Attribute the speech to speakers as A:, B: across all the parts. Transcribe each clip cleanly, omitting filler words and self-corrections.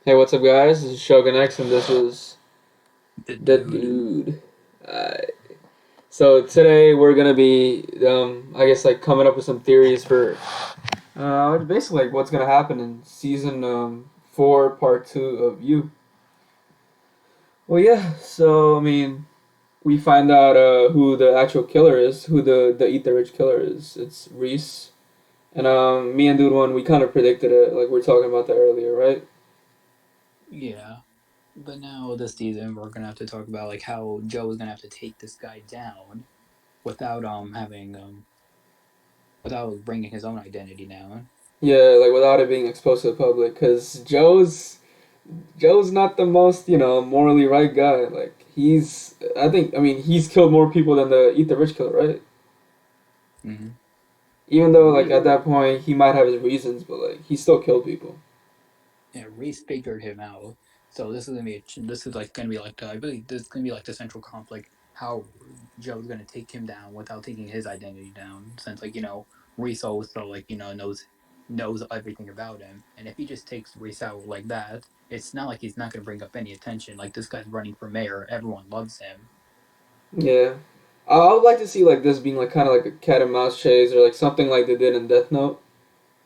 A: Hey, what's up, guys? This is Shogun X, and this is
B: The
A: the
B: dude.
A: dude. Uh, so today we're gonna be, I guess, like coming up with some theories for, basically like what's gonna happen in season 4, part 2 of You. Well, yeah. So I mean, we find out who the actual killer is, who the Eat the Rich killer is. It's Reese, and me and Dude One, we kind of predicted it, like we were talking about that earlier, right?
B: Yeah. But now this season we're gonna have to talk about like how Joe's gonna have to take this guy down without having without bringing his own identity down.
A: Yeah, like without it being exposed to the public, because Joe's not the most, morally right guy. Like I mean, he's killed more people than the Eat the Rich killer, right?
B: Mm-hmm.
A: Even though, like
B: Reese,
A: at that point, he might have his reasons, but like he still killed people.
B: yeah, Reese figured him out. So this is like gonna be like I believe this is gonna be like the central conflict. How Joe's gonna take him down without taking his identity down, since Reese also knows everything about him, and if he just takes Reese out like that, it's not like he's not gonna bring up any attention. Like this guy's running for mayor, everyone loves him.
A: Yeah, I would like to see like this being like kind of like a cat and mouse chase or like something like they did in Death Note.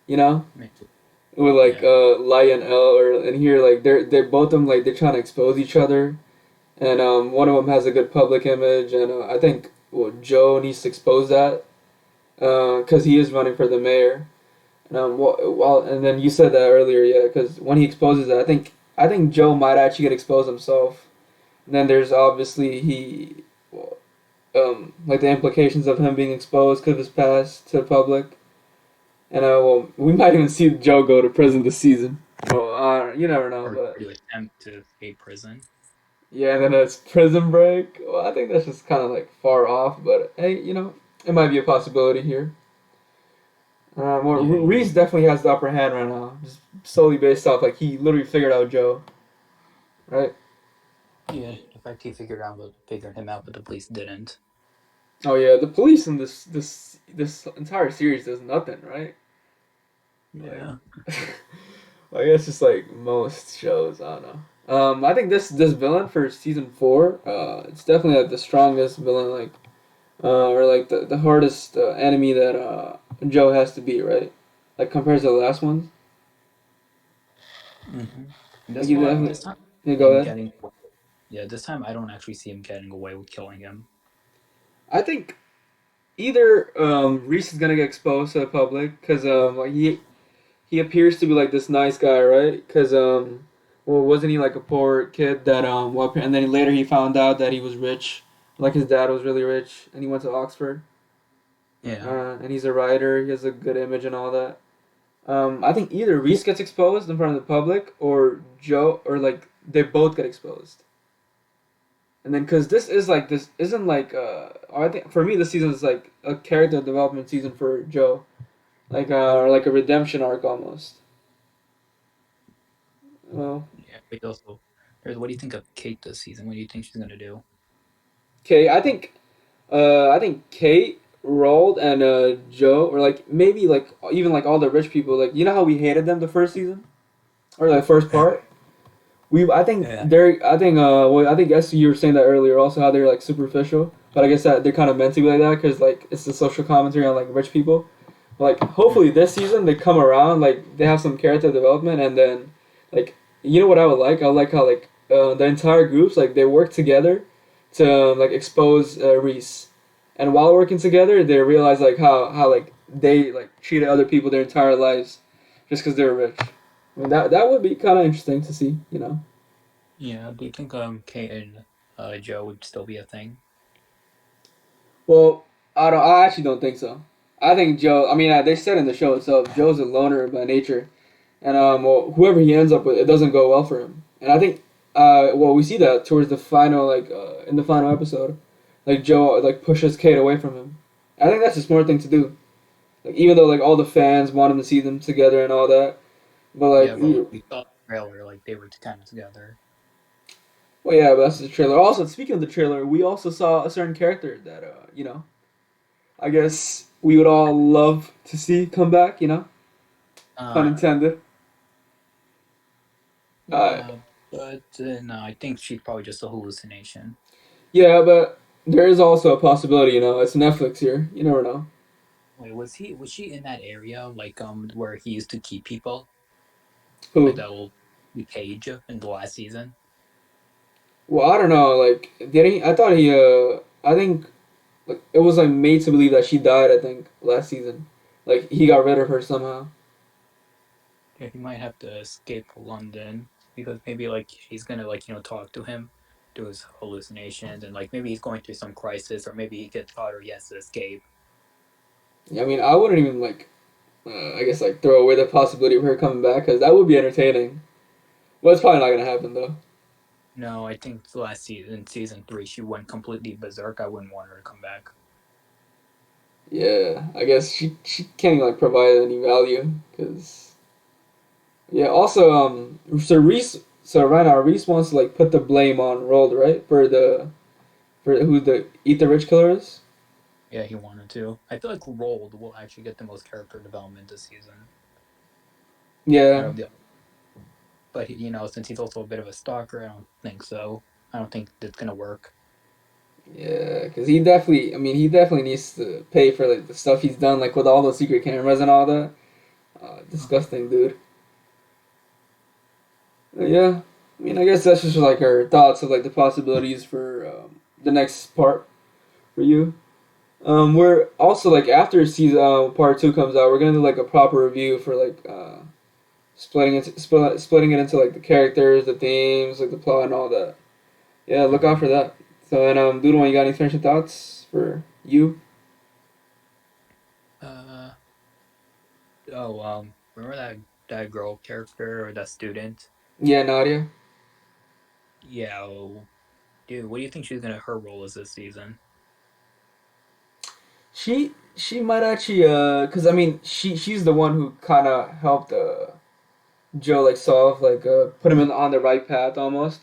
A: You know,
B: Maybe.
A: with like
B: Yeah.
A: Light and L, or and here like they're both of them like they're trying to expose each other, and one of them has a good public image, and I think Joe needs to expose that because he is running for the mayor. And then you said that earlier, yeah, because when he exposes it, I think Joe might actually get exposed himself. And then there's obviously well, like the implications of him being exposed because of his past to the public. And we might even see Joe go to prison this season. Well, you never know,
B: Or
A: but
B: to attempt to escape prison.
A: yeah. And then it's prison break. Well, I think that's just kind of like far off, but hey, it might be a possibility here. Well,
B: Yeah,
A: Reese definitely has the upper hand right now, just solely based off like he literally figured out Joe, right?
B: yeah. In fact, he figured him out, but the police didn't.
A: Oh yeah, the police in this entire series does nothing, right? Like,
B: Yeah.
A: I guess just like most shows, I don't know. I think this villain for season 4, it's definitely like the strongest villain, like, or like the hardest enemy that Joe has to beat, right? Like compared to the last ones. Like
B: This
A: you
B: one,
A: definitely,
B: this time,
A: yeah, go
B: him
A: ahead.
B: getting yeah, this time I don't actually see him getting away with killing him.
A: I think either Reese is gonna get exposed to the public because like he appears to be like this nice guy, right? Because well, wasn't he like a poor kid that well, and then later he found out that he was rich, like his dad was really rich, and he went to Oxford,
B: Yeah.
A: and he's a writer. He has a good image and all that. I think either Reese gets exposed in front of the public, or Joe, or like they both get exposed. And then, cause this isn't like I think for me this season is like a character development season for Joe, like or like a redemption arc almost. Well,
B: Yeah. But also, what do you think of Kate this season? What do you think she's gonna do?
A: okay, I think Kate, Rold, and Joe, or like maybe like even like all the rich people, like you know how we hated them the first season or the first part. I think
B: Yeah.
A: I guess you were saying that earlier also how they're like superficial, but I guess that they're kind of meant to be like that because like it's the social commentary on like rich people. But, like hopefully this season they come around, like they have some character development, and then like you know what I would like? I would like how like the entire groups like they work together to like expose Reese, and while working together they realize like how like they like treated other people their entire lives just because they're rich. I mean, that would be kind of interesting to see, you know.
B: Yeah. Do you think Kate and Joe would still be a thing?
A: Well, I actually don't think so. I think Joe. I mean, they said in the show itself, Joe's a loner by nature, and well, whoever he ends up with, it doesn't go well for him. And I think, well, we see that towards the final, like in the final episode, like Joe like pushes Kate away from him. I think that's a smart thing to do. Like even though like all the fans want him to see them together and all that, but like,
B: Yeah, but like we saw in the trailer, like they were kind of together.
A: well, yeah, but that's the trailer. Also, speaking of the trailer, we also saw a certain character that I guess we would all love to see come back. Pun
B: Uh,
A: intended. Uh,
B: Yeah, but no, I think she's probably just a hallucination.
A: yeah, but there is also a possibility. It's Netflix here. You never know.
B: Wait, was she in that area like where he used to keep people like
A: Who?
B: that old cage in the last season?
A: Well, I don't know. Like, did he? I thought he. I think like it was like made to believe that she died. I think last season, like he got rid of her somehow.
B: Yeah, he might have to escape London because maybe like she's gonna like talk to him, do his hallucinations, and like maybe he's going through some crisis, or maybe he gets caught or he has to escape.
A: I mean, I wouldn't even like. I guess like throw away the possibility of her coming back because that would be entertaining. Well, it's probably not gonna happen though.
B: No, I think the last season, season three, she went completely berserk. I wouldn't want her to come back.
A: Yeah, I guess she can't like provide any value because yeah. Also, so right now Reese wants to like put the blame on Rold, right, for who the Eat the Rich killer is.
B: Yeah, he wanted to. I feel like Rold will actually get the most character development this season out
A: Yeah,
B: of the. But since he's also a bit of a stalker, I don't think so. I don't think it's gonna work.
A: yeah, because he definitely needs to pay for like the stuff he's done, like with all those secret cameras and all that.
B: Uh-huh.
A: Disgusting, dude. Yeah, I mean, I guess that's just like our thoughts of like the possibilities for the next part for you. We're also like after season part two comes out, we're gonna do like a proper review for like splitting it into like the characters, the themes, like the plot and all that. Yeah, look out
B: Mm-hmm.
A: for that. So and Doodle, you got any special thoughts for you?
B: Uh oh remember that girl character or that student?
A: Yeah, Nadia.
B: Yeah, dude, what do you think she's gonna her role is this season?
A: She might actually cause I mean she's the one who kind of helped Joe like solve like put him on the right path almost.